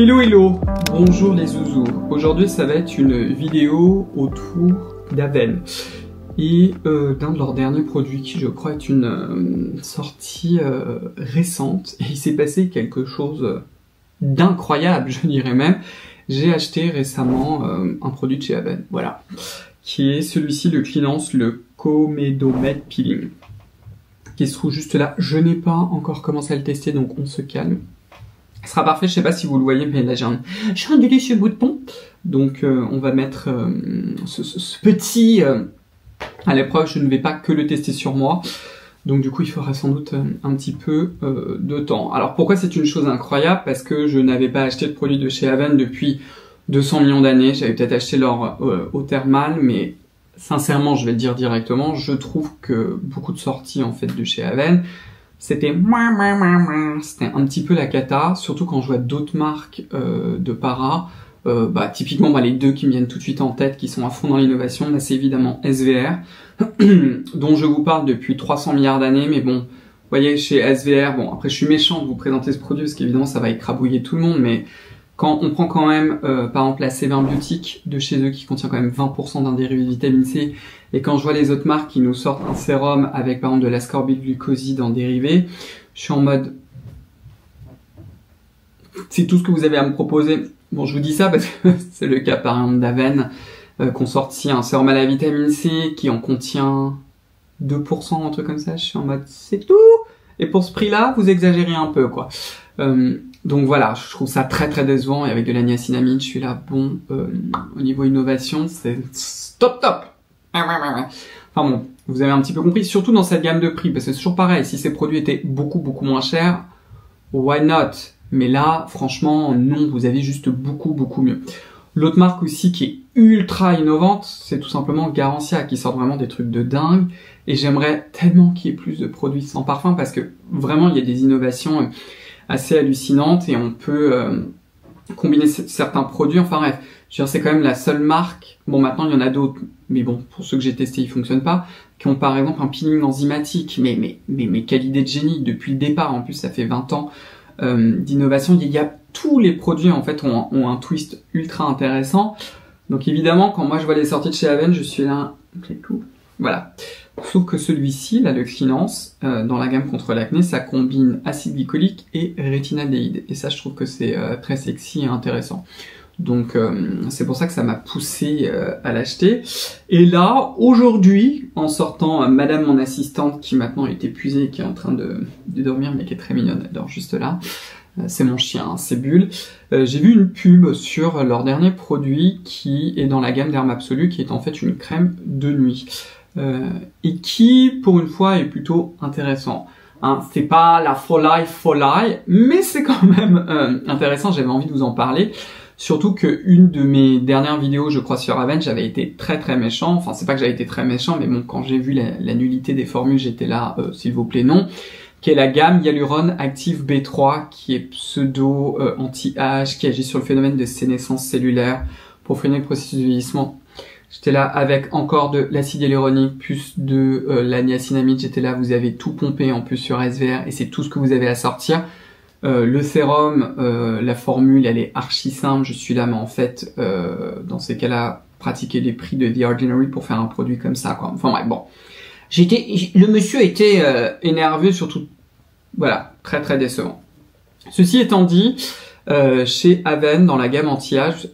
Hello hello, bonjour les zouzous. Aujourd'hui ça va être une vidéo autour d'Aven et d'un de leurs derniers produits qui je crois est une sortie récente. Et il s'est passé quelque chose d'incroyable, je dirais même. J'ai acheté récemment un produit de chez Aven, voilà, qui est celui-ci, le Cleanance, le Comedomed Peeling, qui se trouve juste là. Je n'ai pas encore commencé à le tester, donc on se calme. Ce sera parfait, je sais pas si vous le voyez, mais là j'ai un délicieux bout de pont. Donc on va mettre ce petit à l'épreuve. Je ne vais pas que le tester sur moi. Donc du coup il faudra sans doute un petit peu de temps. Alors pourquoi c'est une chose incroyable? Parce que je n'avais pas acheté de produit de chez Aven depuis 200 millions d'années. J'avais peut-être acheté leur eau thermale, mais sincèrement je vais le dire directement, je trouve que beaucoup de sorties en fait de chez Aven, c'était un petit peu la cata, surtout quand je vois d'autres marques de para. Typiquement les deux qui me viennent tout de suite en tête, qui sont à fond dans l'innovation, là c'est évidemment SVR, dont je vous parle depuis 300 milliards d'années, mais bon, vous voyez, chez SVR, bon, après je suis méchant de vous présenter ce produit, parce qu'évidemment ça va écrabouiller tout le monde, mais quand on prend quand même, par exemple, la C20 Biotique de chez eux, qui contient quand même 20% d'un dérivé de vitamine C, et quand je vois les autres marques qui nous sortent un sérum avec, par exemple, de l'ascorbate-glucoside en dérivé, je suis en mode, c'est tout ce que vous avez à me proposer. Bon, je vous dis ça parce que c'est le cas, par exemple, d'Aven, qu'on sorti un sérum à la vitamine C qui en contient 2%, un truc comme ça. Je suis en mode, c'est tout. Et pour ce prix-là, vous exagérez un peu, quoi. Donc voilà, je trouve ça très très décevant. Et avec de la niacinamide, je suis là, bon, au niveau innovation, c'est top top. Enfin bon, vous avez un petit peu compris, surtout dans cette gamme de prix, parce que c'est toujours pareil, si ces produits étaient beaucoup moins chers, why not? Mais là, franchement, non, vous avez juste beaucoup mieux. L'autre marque aussi qui est ultra innovante, c'est tout simplement Garancia, qui sort vraiment des trucs de dingue. Et j'aimerais tellement qu'il y ait plus de produits sans parfum, parce que vraiment, il y a des innovations assez hallucinantes et on peut combiner certains produits. Enfin bref, je veux dire, c'est quand même la seule marque. Bon, maintenant, il y en a d'autres, mais bon, pour ceux que j'ai testés, ils fonctionnent pas. Qui ont par exemple un peeling enzymatique, mais quelle idée de génie depuis le départ. En plus, ça fait 20 ans. D'innovation, il y a tous les produits en fait ont un twist ultra intéressant. Donc évidemment, quand moi je vois les sorties de chez Aven, je suis là, c'est tout. Voilà. Sauf que celui-ci, là, le Cleanance, dans la gamme contre l'acné, ça combine acide glycolique et rétinaldéhyde. Et ça, je trouve que c'est très sexy et intéressant. Donc c'est pour ça que ça m'a poussé à l'acheter. Et là, aujourd'hui, en sortant, Madame mon assistante, qui maintenant est épuisée, qui est en train de dormir, mais qui est très mignonne, elle dort juste là, c'est mon chien, hein, c'est Bulle, j'ai vu une pub sur leur dernier produit qui est dans la gamme Derme Absolue, qui est en fait une crème de nuit. Et qui, pour une fois, est plutôt intéressant. Hein, c'est pas la folie, mais c'est quand même intéressant, j'avais envie de vous en parler. Surtout que une de mes dernières vidéos, je crois, sur Aven, j'avais été très méchant. Enfin, c'est pas que j'avais été très méchant, mais bon, quand j'ai vu la nullité des formules, j'étais là, s'il vous plaît, non. Qui est la gamme Hyaluron Active B3, qui est pseudo anti-âge, qui agit sur le phénomène de sénescence cellulaire pour freiner le processus de vieillissement. J'étais là avec encore de l'acide hyaluronique, plus de la niacinamide. J'étais là, vous avez tout pompé en plus sur SVR, et c'est tout ce que vous avez à sortir. Le sérum, la formule, elle est archi simple. Je suis là, mais en fait, dans ces cas-là, pratiquer les prix de The Ordinary pour faire un produit comme ça, quoi. Enfin bref, bon. Le monsieur était énervé, surtout, voilà, très décevant. Ceci étant dit, chez Aven, dans la gamme anti-âge,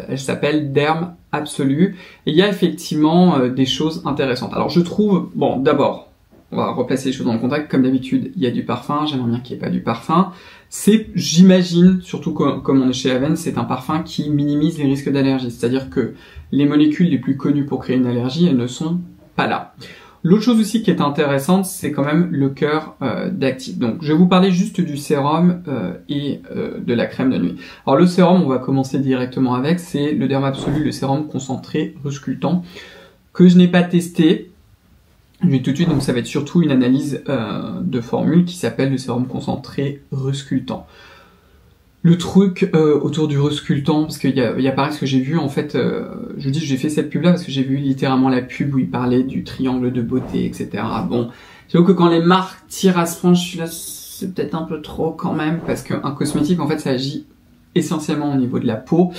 elle s'appelle Derme Absolue, et il y a effectivement des choses intéressantes. Alors je trouve, bon, d'abord, on va replacer les choses dans le contexte. Comme d'habitude, il y a du parfum. J'aimerais bien qu'il n'y ait pas du parfum. C'est, j'imagine, surtout comme on est chez Aven, c'est un parfum qui minimise les risques d'allergie. C'est-à-dire que les molécules les plus connues pour créer une allergie, elles ne sont pas là. L'autre chose aussi qui est intéressante, c'est quand même le cœur d'actif. Donc, je vais vous parler juste du sérum et de la crème de nuit. Alors, le sérum, on va commencer directement avec. C'est le Derme Absolue, le sérum concentré resculptant, que je n'ai pas testé. Je vais tout de suite, donc ça va être surtout une analyse de formule qui s'appelle le sérum concentré resculptant. Le truc autour du resculptant, parce qu'il y a pareil ce que j'ai vu, en fait, je vous dis, j'ai fait cette pub-là parce que j'ai vu littéralement la pub où il parlait du triangle de beauté, etc. Bon, j'avoue que quand les marques tirent à ce point, je suis là, c'est peut-être un peu trop quand même, parce qu'un cosmétique, en fait, ça agit essentiellement au niveau de la peau.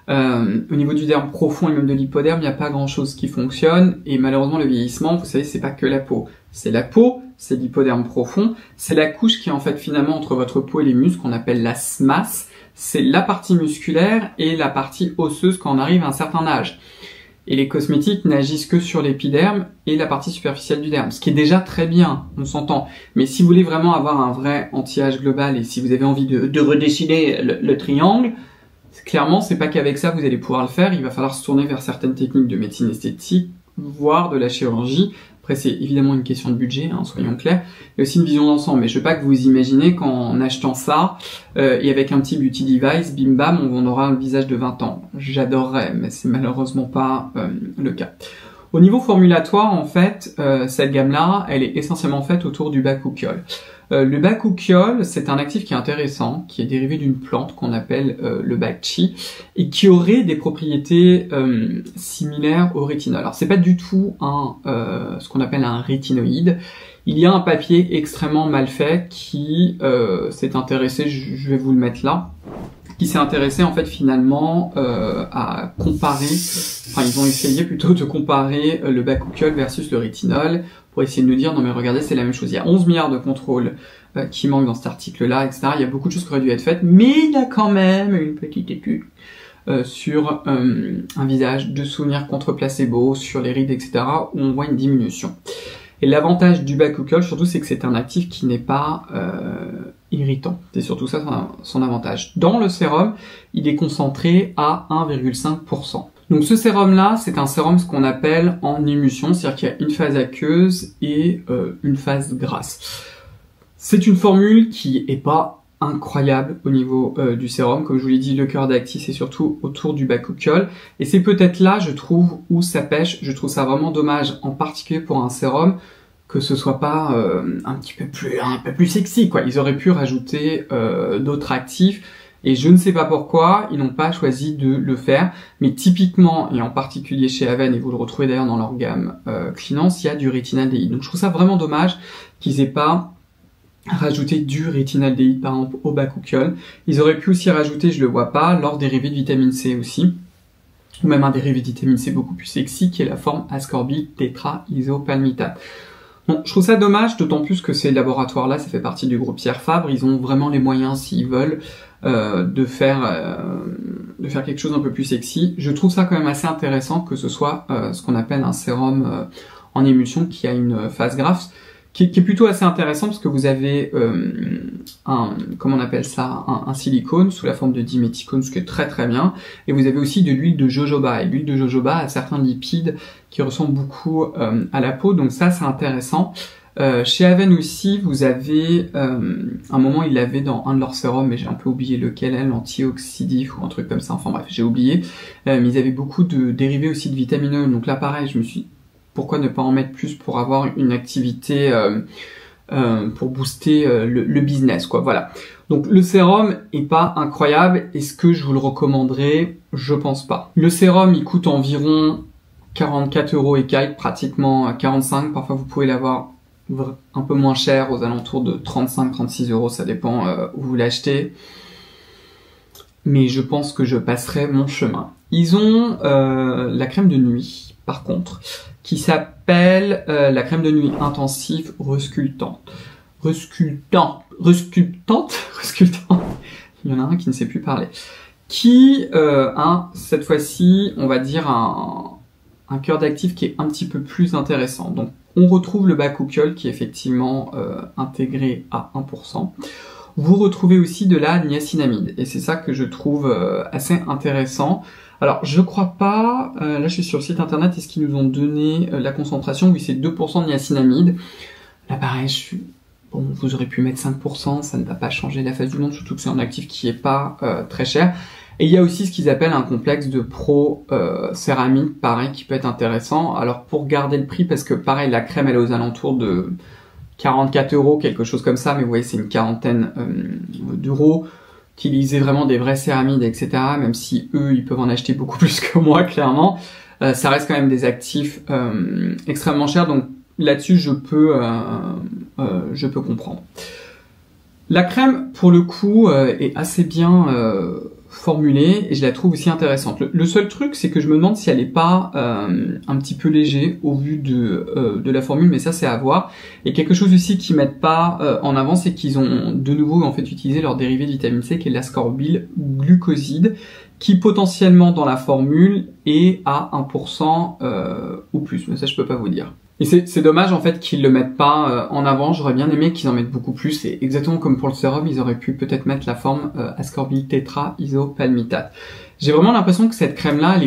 Au niveau du derme profond et même de l'hypoderme, il n'y a pas grand chose qui fonctionne, et malheureusement le vieillissement, vous savez, c'est pas que la peau. C'est la peau, c'est l'hypoderme profond, c'est la couche qui est en fait finalement entre votre peau et les muscles, qu'on appelle la SMAS, c'est la partie musculaire et la partie osseuse quand on arrive à un certain âge. Et les cosmétiques n'agissent que sur l'épiderme et la partie superficielle du derme, ce qui est déjà très bien, on s'entend. Mais si vous voulez vraiment avoir un vrai anti-âge global et si vous avez envie de redessiner le triangle, clairement, c'est pas qu'avec ça vous allez pouvoir le faire, il va falloir se tourner vers certaines techniques de médecine esthétique, voire de la chirurgie. Après, c'est évidemment une question de budget, hein, soyons clairs, et aussi une vision d'ensemble. Mais je veux pas que vous imaginez qu'en achetant ça, et avec un petit beauty device, bim bam, on aura un visage de 20 ans. J'adorerais, mais c'est malheureusement pas le cas. Au niveau formulatoire, en fait, cette gamme-là, elle est essentiellement faite autour du bakuchiol. Le bakuchiol, c'est un actif qui est intéressant, qui est dérivé d'une plante qu'on appelle le bakchi, et qui aurait des propriétés similaires au rétinol. Alors c'est pas du tout ce qu'on appelle un rétinoïde. Il y a un papier extrêmement mal fait qui s'est intéressé, je vais vous le mettre là, qui s'est intéressé en fait finalement à comparer, enfin ils ont essayé plutôt de comparer le bakuchiol versus le rétinol pour essayer de nous dire non mais regardez c'est la même chose, il y a 11 milliards de contrôles qui manquent dans cet article-là, etc. Il y a beaucoup de choses qui auraient dû être faites, mais il y a quand même une petite étude sur un visage de souvenir contre placebo, sur les rides, etc. où on voit une diminution. Et l'avantage du bakuchiol surtout c'est que c'est un actif qui n'est pas irritant. C'est surtout ça son avantage. Dans le sérum, il est concentré à 1,5%. Donc ce sérum-là, c'est un sérum ce qu'on appelle en émulsion, c'est-à-dire qu'il y a une phase aqueuse et une phase grasse. C'est une formule qui est pas incroyable au niveau du sérum. Comme je vous l'ai dit, le cœur d'actif c'est surtout autour du bakuchiol. Et c'est peut-être là, je trouve, où ça pêche. Je trouve ça vraiment dommage, en particulier pour un sérum, que ce soit pas un peu plus sexy, quoi. Ils auraient pu rajouter d'autres actifs. Et je ne sais pas pourquoi, ils n'ont pas choisi de le faire. Mais typiquement, et en particulier chez Aven, et vous le retrouvez d'ailleurs dans leur gamme Clinance, il y a du rétinaldéhyde. Donc je trouve ça vraiment dommage qu'ils aient pas rajouté du rétinaldéhyde, par exemple, au bakuchiol. Ils auraient pu aussi rajouter, je le vois pas, leur dérivé de vitamine C aussi. Ou même un dérivé de vitamine C beaucoup plus sexy, qui est la forme ascorbate tétraisopalmitate. Bon, je trouve ça dommage, d'autant plus que ces laboratoires-là, ça fait partie du groupe Pierre Fabre, ils ont vraiment les moyens, s'ils veulent, de faire quelque chose un peu plus sexy. Je trouve ça quand même assez intéressant que ce soit ce qu'on appelle un sérum en émulsion qui a une phase grasse, qui est plutôt assez intéressant parce que vous avez comment on appelle ça, un silicone sous la forme de diméthicone, ce qui est très très bien, et vous avez aussi de l'huile de jojoba, et l'huile de jojoba a certains lipides qui ressemblent beaucoup à la peau, donc ça c'est intéressant. Chez Aven aussi, vous avez, un moment ils l'avaient dans un de leurs sérums, mais j'ai un peu oublié lequel, l'antioxydif ou un truc comme ça, enfin bref, j'ai oublié, mais ils avaient beaucoup de dérivés aussi de vitamine E, donc là pareil, je me suis dit, pourquoi ne pas en mettre plus pour avoir une activité, pour booster le business, quoi, voilà. Donc le sérum est pas incroyable, est-ce que je vous le recommanderais? Je pense pas. Le sérum, il coûte environ 44 € et quelques, pratiquement 45, parfois vous pouvez l'avoir un peu moins cher, aux alentours de 35-36 €, ça dépend où vous l'achetez. Mais je pense que je passerai mon chemin. Ils ont la crème de nuit, par contre, qui s'appelle la crème de nuit intensive resculptante. Resculptante. Il y en a un qui ne sait plus parler. Qui a, cette fois-ci, on va dire un cœur d'actif qui est un petit peu plus intéressant. Donc, on retrouve le bakuchiol qui est effectivement intégré à 1%. Vous retrouvez aussi de la niacinamide, et c'est ça que je trouve assez intéressant. Alors, je crois pas, là je suis sur le site internet, est-ce qu'ils nous ont donné la concentration? Oui, c'est 2% de niacinamide. Là pareil, bon, vous aurez pu mettre 5%, ça ne va pas changer la face du monde, surtout que c'est un actif qui est pas très cher. Et il y a aussi ce qu'ils appellent un complexe de pro-céramique, pareil, qui peut être intéressant. Alors pour garder le prix, parce que pareil, la crème elle est aux alentours de 44 €, quelque chose comme ça, mais vous voyez, c'est une quarantaine d'euros. Utiliser vraiment des vrais céramides, etc., même si eux, ils peuvent en acheter beaucoup plus que moi, clairement, ça reste quand même des actifs extrêmement chers, donc là-dessus, je peux comprendre. La crème, pour le coup, est assez bien formulée et je la trouve aussi intéressante. Le seul truc, c'est que je me demande si elle est pas un petit peu léger au vu de la formule, mais ça c'est à voir. Et quelque chose aussi qu'ils mettent pas en avant, c'est qu'ils ont de nouveau en fait utilisé leur dérivé de vitamine C qui est l'ascorbylglucoside, qui potentiellement dans la formule est à 1% ou plus, mais ça je peux pas vous dire. Et c'est dommage en fait qu'ils le mettent pas en avant, j'aurais bien aimé qu'ils en mettent beaucoup plus, et exactement comme pour le sérum, ils auraient pu peut-être mettre la forme ascorbyl-tétra-isopalmitate. J'ai vraiment l'impression que cette crème là,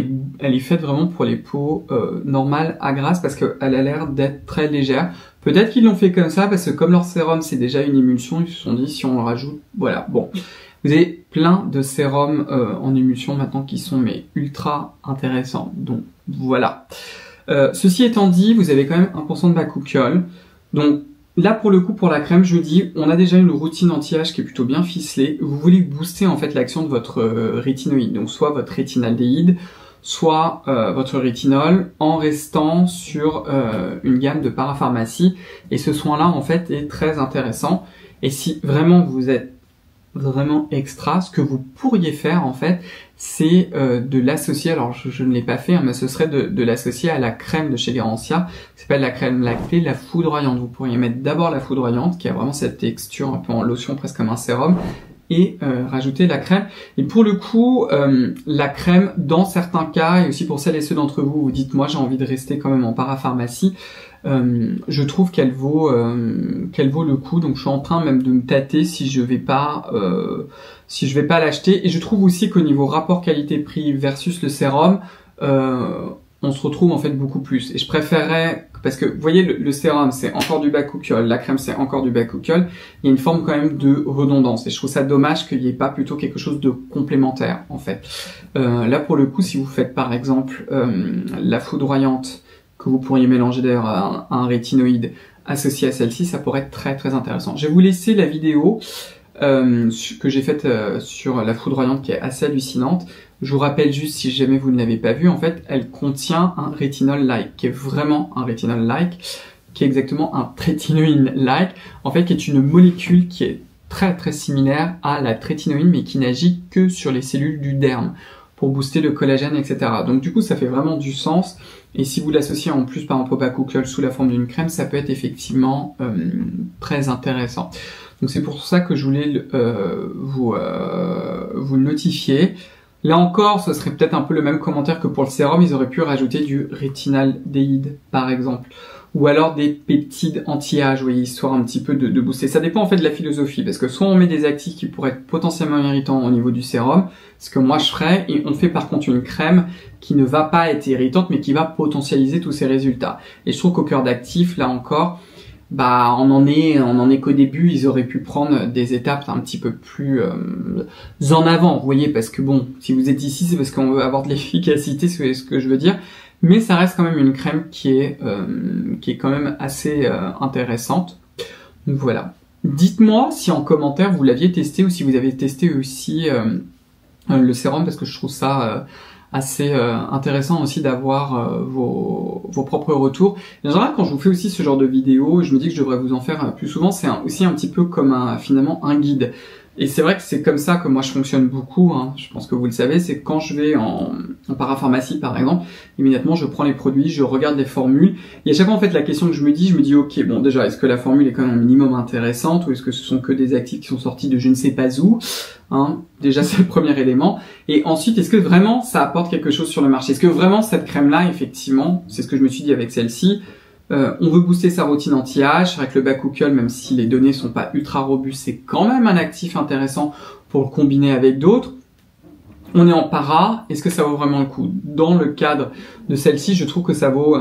elle est faite vraiment pour les peaux normales à grasse, parce qu'elle a l'air d'être très légère. Peut-être qu'ils l'ont fait comme ça, parce que comme leur sérum c'est déjà une émulsion, ils se sont dit si on le rajoute, voilà, bon. Vous avez plein de sérums en émulsion maintenant qui sont mais ultra intéressants, donc voilà. Ceci étant dit, vous avez quand même 1% de bakuchiol. Donc là, pour le coup, pour la crème, je dis, on a déjà une routine anti-âge qui est plutôt bien ficelée. Vous voulez booster en fait l'action de votre rétinoïde, donc soit votre rétinaldéhyde, soit votre rétinol, en restant sur une gamme de parapharmacie. Et ce soin-là, en fait, est très intéressant. Et si vraiment vous êtes vraiment extra, ce que vous pourriez faire en fait, c'est de l'associer, alors je ne l'ai pas fait, hein, mais ce serait de l'associer à la crème de chez Garantia, qui s'appelle la crème lactée, la foudroyante. Vous pourriez mettre d'abord la foudroyante, qui a vraiment cette texture un peu en lotion, presque comme un sérum, et rajouter la crème. Et pour le coup, la crème, dans certains cas, et aussi pour celles et ceux d'entre vous, vous dites, moi j'ai envie de rester quand même en parapharmacie, je trouve qu'elle vaut le coup, donc je suis en train même de me tâter si je vais pas l'acheter. Et je trouve aussi qu'au niveau rapport qualité-prix versus le sérum, on se retrouve en fait beaucoup plus. Et je préférerais, parce que vous voyez, le sérum c'est encore du bakuchiol, la crème c'est encore du bakuchiol, il y a une forme quand même de redondance. Et je trouve ça dommage qu'il n'y ait pas plutôt quelque chose de complémentaire en fait. Là pour le coup, si vous faites par exemple la foudroyante, que vous pourriez mélanger d'ailleurs à un rétinoïde associé à celle-ci, ça pourrait être très très intéressant. Je vais vous laisser la vidéo que j'ai faite sur la foudroyante qui est assez hallucinante. Je vous rappelle juste, si jamais vous ne l'avez pas vue, en fait, elle contient un rétinol-like, qui est vraiment un rétinol-like, qui est exactement un trétinoïne-like, en fait, qui est une molécule qui est très très similaire à la trétinoïne, mais qui n'agit que sur les cellules du derme, pour booster le collagène, etc. Donc du coup, ça fait vraiment du sens. Et si vous l'associez en plus par un bakuchiol sous la forme d'une crème, ça peut être effectivement très intéressant. Donc c'est pour ça que je voulais vous le notifier. Là encore, ce serait peut-être un peu le même commentaire que pour le sérum. Ils auraient pu rajouter du rétinaldéhyde, par exemple. Ou alors des peptides anti-âge, vous voyez, histoire un petit peu de booster. Ça dépend en fait de la philosophie, parce que soit on met des actifs qui pourraient être potentiellement irritants au niveau du sérum, ce que moi je ferais, et on fait par contre une crème qui ne va pas être irritante, mais qui va potentialiser tous ces résultats. Et je trouve qu'au cœur d'actifs, là encore, bah on en est qu'au début. Ils auraient pu prendre des étapes un petit peu plus en avant, vous voyez, parce que bon, si vous êtes ici, c'est parce qu'on veut avoir de l'efficacité, c'est ce que je veux dire. Mais ça reste quand même une crème qui est quand même assez intéressante. Donc voilà. Dites-moi si en commentaire vous l'aviez testé ou si vous avez testé aussi le sérum, parce que je trouve ça assez intéressant aussi d'avoir vos propres retours. Et en général, quand je vous fais aussi ce genre de vidéos, je me dis que je devrais vous en faire plus souvent. C'est aussi un petit peu comme finalement un guide. Et c'est vrai que c'est comme ça que moi je fonctionne beaucoup, hein. Je pense que vous le savez, c'est quand je vais en parapharmacie par exemple, immédiatement je prends les produits, je regarde les formules, et à chaque fois en fait la question que je me dis ok, bon déjà, est-ce que la formule est quand même un minimum intéressante, ou est-ce que ce sont que des actifs qui sont sortis de je ne sais pas où, hein, déjà c'est le premier élément, et ensuite est-ce que vraiment ça apporte quelque chose sur le marché, est-ce que vraiment cette crème-là, effectivement, c'est ce que je me suis dit avec celle-ci, on veut booster sa routine anti-âge. C'est vrai que le bakuchiol, même si les données sont pas ultra robustes, c'est quand même un actif intéressant pour le combiner avec d'autres. On est en para, est-ce que ça vaut vraiment le coup? Dans le cadre de celle-ci, je trouve que ça vaut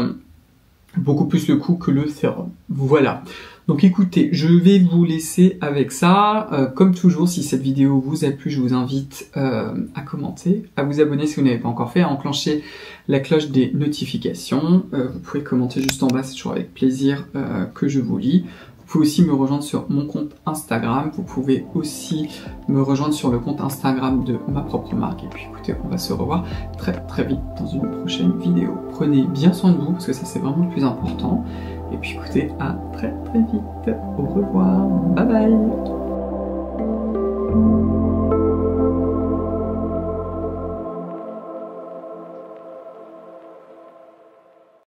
beaucoup plus le coup que le sérum. Voilà. Donc écoutez, je vais vous laisser avec ça. Comme toujours, si cette vidéo vous a plu, je vous invite à commenter, à vous abonner si vous n'avez pas encore fait, à enclencher la cloche des notifications. Vous pouvez commenter juste en bas, c'est toujours avec plaisir que je vous lis. Vous pouvez aussi me rejoindre sur mon compte Instagram. Vous pouvez aussi me rejoindre sur le compte Instagram de ma propre marque. Et puis écoutez, on va se revoir très très vite dans une prochaine vidéo. Prenez bien soin de vous, parce que ça c'est vraiment le plus important. Et puis écoutez, à très très vite. Au revoir. Bye bye.